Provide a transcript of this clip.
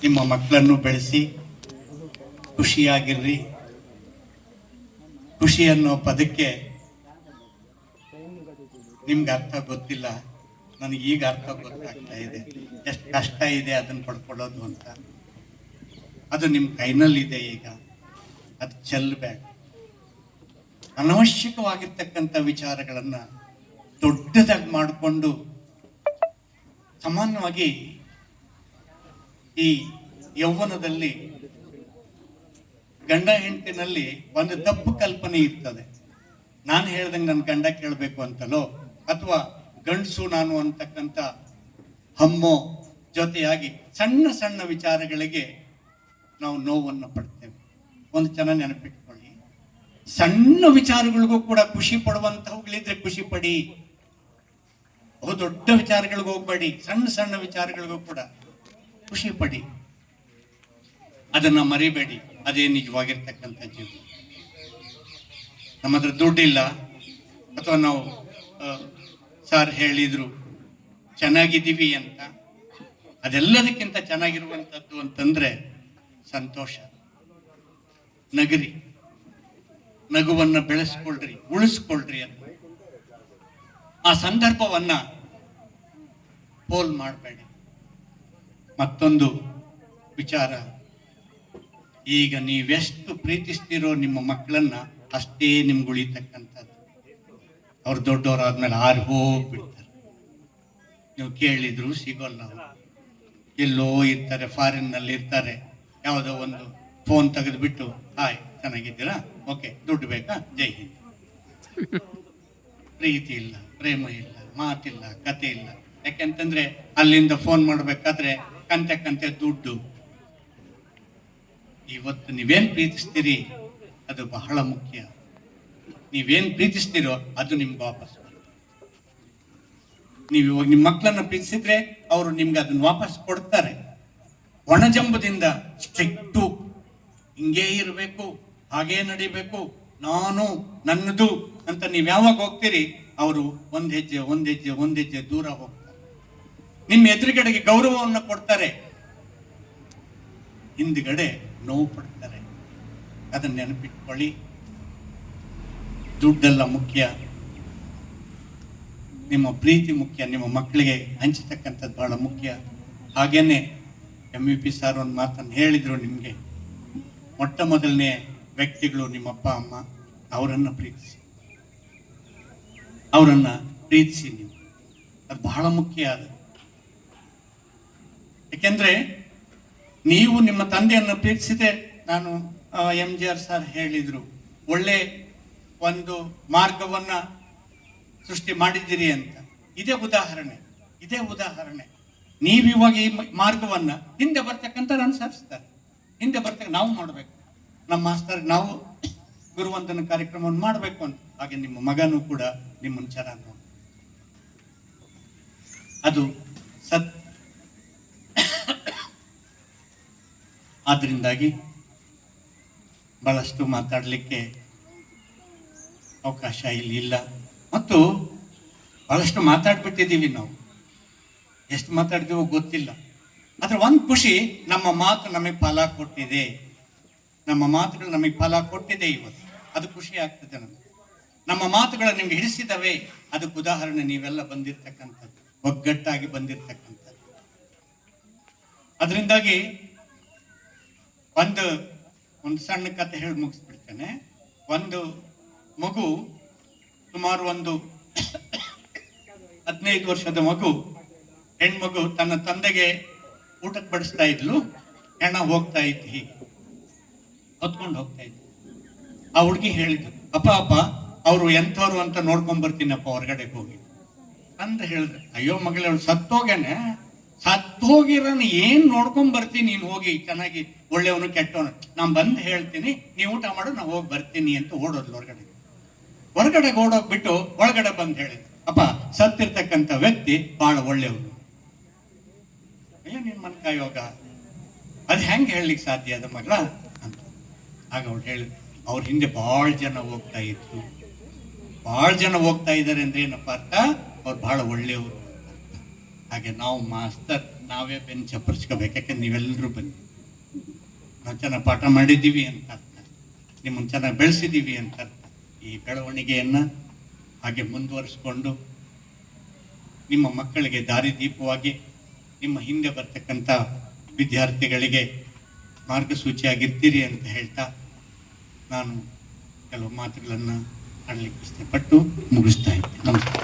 ನಿಮ್ಮ ಮಕ್ಕಳನ್ನು ಬೆಳೆಸಿ ಖುಷಿಯಾಗಿರ್ರಿ. ಖುಷಿ ಅನ್ನೋ ಪದಕ್ಕೆ ನಿಮ್ಗೆ ಅರ್ಥ ಗೊತ್ತಿಲ್ಲ, ನನಗೀಗ ಅರ್ಥ ಗೊತ್ತಾಗ್ತಾ ಇದೆ. ಎಷ್ಟು ಕಷ್ಟ ಇದೆ ಅದನ್ನು ಪಡ್ಕೊಳ್ಳೋದು ಅಂತ. ಅದು ನಿಮ್ಮ ಕೈನಲ್ಲಿದೆ ಈಗ, ಅದು ಚೆಲ್ಲಬೇಡ. ಅನವಶ್ಯಕವಾಗಿರ್ತಕ್ಕಂಥ ವಿಚಾರಗಳನ್ನು ದೊಡ್ಡದಾಗಿ ಮಾಡಿಕೊಂಡು ಸಾಮಾನ್ಯವಾಗಿ ಈ ಯೌವನದಲ್ಲಿ ಗಂಡ ಹೆಂಡತಿನಲ್ಲಿ ಒಂದು ತಪ್ಪು ಕಲ್ಪನೆ ಇರ್ತದೆ. ನಾನು ಹೇಳ್ದಂಗೆ ನನ್ನ ಗಂಡ ಕೇಳಬೇಕು ಅಂತಲೋ ಅಥವಾ ಗಂಡಸು ನಾನು ಅಂತಕ್ಕಂಥ ಹಮ್ಮೋ ಜೊತೆಯಾಗಿ ಸಣ್ಣ ಸಣ್ಣ ವಿಚಾರಗಳಿಗೆ ನಾವು ನೋವನ್ನು ಪಡ್ತೇವೆ. ಒಂದು ಚೆನ್ನಾಗಿ ನೆನಪಿಟ್ಕೊಳ್ಳಿ, ಸಣ್ಣ ವಿಚಾರಗಳಿಗೂ ಕೂಡ ಖುಷಿ ಪಡುವಂತವುಗಳಿದ್ರೆ ಖುಷಿ ಪಡಿ. ಬಹು ದೊಡ್ಡ ವಿಚಾರಗಳಿಗೆ ಹೋಗ್ಬೇಡಿ, ಸಣ್ಣ ಸಣ್ಣ ವಿಚಾರಗಳಿಗೂ ಕೂಡ ಖುಷಿ ಪಡಿ. ಅದನ್ನ ಮರಿಬೇಡಿ. ಅದೇ ನಿಜವಾಗಿರ್ತಕ್ಕಂಥ ಜೀವನ. ನಮ್ಮ ಹತ್ರ ದುಡ್ಡಿಲ್ಲ ಅಥವಾ ನಾವು ಸಾರ್ ಹೇಳಿದ್ರು ಚೆನ್ನಾಗಿದ್ದೀವಿ ಅಂತ, ಅದೆಲ್ಲದಕ್ಕಿಂತ ಚೆನ್ನಾಗಿರುವಂಥದ್ದು ಅಂತಂದ್ರೆ ಸಂತೋಷ. ನಗರಿ, ನಗುವನ್ನ ಬೆಳೆಸ್ಕೊಳ್ರಿ, ಉಳಿಸ್ಕೊಳ್ರಿ ಅಂತ. ಆ ಸಂದರ್ಭವನ್ನ ಪೋಲ್ ಮಾಡಬೇಡಿ. ಮತ್ತೊಂದು ವಿಚಾರ, ಈಗ ನೀವೆಷ್ಟು ಪ್ರೀತಿಸ್ತಿರೋ ನಿಮ್ಮ ಮಕ್ಕಳನ್ನ ಅಷ್ಟೇ ನಿಮ್ಗೆ ಉಳಿತಕ್ಕಂಥದ್ದು. ಅವ್ರು ದೊಡ್ಡವರಾದ್ಮೇಲೆ ಹೋಗ್ಬಿಡ್ತಾರೆ. ನೀವು ಕೇಳಿದ್ರು ಸಿಗೋಲ್ಲ. ಅವರು ಎಲ್ಲೋ ಇರ್ತಾರೆ, ಫಾರಿನ್ ನಲ್ಲಿ ಇರ್ತಾರೆ. ಯಾವುದೋ ಒಂದು ಫೋನ್ ತೆಗೆದ್ಬಿಟ್ಟು ಹಾಯ್ ಚೆನ್ನಾಗಿದ್ದೀರಾ, ಓಕೆ ದುಡ್ಡು ಬೇಕಾ, ಜೈ ಹಿಂದ್. ಪ್ರೀತಿ ಇಲ್ಲ, ಪ್ರೇಮ ಇಲ್ಲ, ಮಾತಿಲ್ಲ, ಕತೆ ಇಲ್ಲ. ಯಾಕೆಂತಂದ್ರೆ ಅಲ್ಲಿಂದ ಫೋನ್ ಮಾಡ್ಬೇಕಾದ್ರೆ ಕಂತೆ ದುಡ್ಡು. ಇವತ್ತು ನೀವೇನ್ ಪ್ರೀತಿಸ್ತೀರಿ ಅದು ಬಹಳ ಮುಖ್ಯ. ನೀವೇನ್ ಪ್ರೀತಿಸ್ತೀರೋ ಅದು ನಿಮ್ಗೆ ವಾಪಸ್ ಬರುತ್ತೆ. ನೀವು ಇವಾಗ ನಿಮ್ಮ ಮಕ್ಕಳನ್ನ ಪ್ರೀತಿಸಿದ್ರೆ ಅವರು ನಿಮ್ಗೆ ಅದನ್ನ ವಾಪಸ್ ಕೊಡ್ತಾರೆ. ಒಣಜಂಬದಿಂದ ಸ್ಟ್ರಿಕ್ಟು, ಹಿಂಗೇ ಇರಬೇಕು, ಹಾಗೇ ನಡಿಬೇಕು, ನಾನು ನನ್ನದು ಅಂತ ನೀವು ಯಾವಾಗ ಹೋಗ್ತೀರಿ ಅವರು ಒಂದ್ ಹೆಜ್ಜೆ ದೂರ ಹೋಗ್ತಾರೆ. ನಿಮ್ಮ ಎದುರುಗಡೆಗೆ ಗೌರವವನ್ನು ಕೊಡ್ತಾರೆ, ಹಿಂದ್ಗಡೆ ನೋವು ಪಡ್ತಾರೆ. ಅದನ್ನ ನೆನಪಿಟ್ಕೊಳ್ಳಿ. ದುಡ್ಡೆಲ್ಲ ಮುಖ್ಯ, ನಿಮ್ಮ ಪ್ರೀತಿ ಮುಖ್ಯ. ನಿಮ್ಮ ಮಕ್ಕಳಿಗೆ ಹಂಚತಕ್ಕಂಥದ್ದು ಬಹಳ ಮುಖ್ಯ. ಹಾಗೇನೆ MVP ಸಾರ್ ಒಂದು ಮಾತನ್ನು ಹೇಳಿದ್ರು ನಿಮ್ಗೆ, ಮೊಟ್ಟ ಮೊದಲನೇ ವ್ಯಕ್ತಿಗಳು ನಿಮ್ಮ ಅಪ್ಪ ಅಮ್ಮ. ಅವರನ್ನ ಪ್ರೀತಿಸಿ ನೀವು. ಅದು ಬಹಳ ಮುಖ್ಯ. ಅದು ಯಾಕೆಂದ್ರೆ ನೀವು ನಿಮ್ಮ ತಂದೆಯನ್ನು ಪ್ರೀತಿಸಿದೆ. ನಾನು MGR ಸರ್ ಹೇಳಿದ್ರು, ಒಳ್ಳೆ ಒಂದು ಮಾರ್ಗವನ್ನ ಸೃಷ್ಟಿ ಮಾಡಿದ್ದೀರಿ ಅಂತ. ಇದೇ ಉದಾಹರಣೆ. ನೀವಿವಾಗ ಈ ಮಾರ್ಗವನ್ನ ಹಿಂದೆ ಬರ್ತಕ್ಕಂಥ ಅನುಸರಿಸ್ತಾರೆ. ಹಿಂದೆ ನಾವು ಮಾಡ್ಬೇಕು. ನಮ್ಮ ಮಾಸ್ತರ್ ನಾವು ಗುರುವಂದನ ಕಾರ್ಯಕ್ರಮವನ್ನು ಮಾಡಬೇಕು ಅಂತ. ಹಾಗೆ ನಿಮ್ಮ ಮಗನೂ ಕೂಡ ನಿಮ್ಮನ್ನು ಚೆನ್ನಾಗಿ ನೋಡಿ. ಅದು ಆದ್ರಿಂದಾಗಿ ಬಹಳಷ್ಟು ಮಾತಾಡಲಿಕ್ಕೆ ಅವಕಾಶ ಇಲ್ಲಿ ಇಲ್ಲ. ಮತ್ತು ಬಹಳಷ್ಟು ಮಾತಾಡ್ಬಿಟ್ಟಿದ್ದೀವಿ ನಾವು. ಎಷ್ಟು ಮಾತಾಡ್ತೀವೋ ಗೊತ್ತಿಲ್ಲ. ಆದ್ರೆ ಒಂದು ಖುಷಿ, ನಮ್ಮ ಮಾತು ನಮಗೆ ಫಲ ಕೊಟ್ಟಿದೆ. ನಮ್ಮ ಮಾತುಗಳು ನಮಗೆ ಫಲ ಕೊಟ್ಟಿದೆ ಇವತ್ತು. ಅದು ಖುಷಿ ಆಗ್ತದೆ ನಮಗೆ. ನಮ್ಮ ಮಾತುಗಳು ನಿಮ್ಗೆ ಹಿಡಿಸಿದವೆ. ಅದಕ್ಕೆ ಉದಾಹರಣೆ ನೀವೆಲ್ಲ ಬಂದಿರ್ತಕ್ಕಂಥದ್ದು, ಒಗ್ಗಟ್ಟಾಗಿ ಬಂದಿರ್ತಕ್ಕಂಥದ್ದು. ಅದರಿಂದಾಗಿ ಒಂದು ಸಣ್ಣ ಕತೆ ಹೇಳಿ ಮುಗಿಸ್ಬಿಡ್ತೇನೆ. ಒಂದು ಮಗು, ಸುಮಾರು ಒಂದು 15 ವರ್ಷದ ಮಗು, ಹೆಣ್ಮಗು ತನ್ನ ತಂದೆಗೆ ಊಟಕ್ಕೆ ಬಡಿಸ್ತಾ ಇದ್ಲು. ಹೆಣ ಹೋಗ್ತಾ ಇತ್ತು, ಹೀಗೆ ಹೊತ್ಕೊಂಡು ಹೋಗ್ತಾ ಇದ್ಲು. ಆ ಹುಡುಗಿ ಹೇಳಿದ್ರು, ಅಪ್ಪ ಅವರು ಎಂಥವ್ರು ಅಂತ ನೋಡ್ಕೊಂಡ್ ಬರ್ತೀನಪ್ಪ ಹೊರಗಡೆ ಹೋಗಿ ಅಂತ ಹೇಳಿದ್ರೆ. ಅಯ್ಯೋ ಮಗಳೇ, ಅವಳು ಸತ್ತೋಗಿರೋನ ಏನ್ ನೋಡ್ಕೊಂಡ್ ಬರ್ತೀನಿ ನೀನು, ಹೋಗಿ ಚೆನ್ನಾಗಿ ಒಳ್ಳೆಯವನು ಕೆಟ್ಟವನು, ನಾನು ಬಂದು ಹೇಳ್ತೀನಿ, ನೀವು ಊಟ ಮಾಡು, ನಾ ಹೋಗಿ ಬರ್ತೀನಿ ಅಂತ ಓಡೋದ್ಲು ಹೊರಗಡೆ ಓಡೋಗ್ಬಿಟ್ಟು ಒಳಗಡೆ ಬಂದು ಹೇಳಿದ್ರು, ಅಪ್ಪ ಸತ್ತಿರ್ತಕ್ಕಂಥ ವ್ಯಕ್ತಿ ಬಹಳ ಒಳ್ಳೆಯವನು. ಅಯ್ಯೋ ನಿನ್ ಮನ್ಕಾಯೋಗ, ಅದು ಹೆಂಗೆ ಹೇಳಲಿಕ್ಕೆ ಸಾಧ್ಯ ಅದ ಮಗಳ ಅಂತ. ಆಗ ಅವಳು ಹೇಳಿದ್ರು, ಅವ್ರ ಹಿಂದೆ ಬಹಳ ಜನ ಹೋಗ್ತಾ ಇದ್ರು. ಬಹಳ ಜನ ಹೋಗ್ತಾ ಇದ್ದಾರೆ ಅಂದ್ರೆ ಏನಪ್ಪ ಅರ್ಥ, ಅವ್ರು ಬಹಳ ಒಳ್ಳೆಯವರು. ಹಾಗೆ ನಾವು ಮಾಸ್ತರ್ ನಾವೇ ಬೆನ್ನು ಚಪ್ಪರಿಸ್ಕೋಬೇಕು. ಯಾಕಂದ್ರೆ ನೀವೆಲ್ಲರೂ ಬನ್ನಿ, ನಾವು ಚೆನ್ನಾಗಿ ಪಾಠ ಮಾಡಿದ್ದೀವಿ ಅಂತ ಅರ್ಥ, ನಿಮ್ಮನ್ನು ಚೆನ್ನಾಗಿ ಬೆಳೆಸಿದ್ದೀವಿ ಅಂತ ಅರ್ಥ. ಈ ಬೆಳವಣಿಗೆಯನ್ನು ಹಾಗೆ ಮುಂದುವರಿಸ್ಕೊಂಡು ನಿಮ್ಮ ಮಕ್ಕಳಿಗೆ ದಾರಿದೀಪವಾಗಿ ನಿಮ್ಮ ಹಿಂದೆ ಬರ್ತಕ್ಕಂಥ ವಿದ್ಯಾರ್ಥಿಗಳಿಗೆ ಮಾರ್ಗಸೂಚಿಯಾಗಿರ್ತೀರಿ ಅಂತ ಹೇಳ್ತಾ ನಾನು ಕೆಲವು ಮಾತುಗಳನ್ನು ಆಡಲಿಕ್ಕೆ ಇಷ್ಟಪಟ್ಟು ಮುಗಿಸ್ತಾ ಇದ್ದೀನಿ. ನಮಸ್ಕಾರ.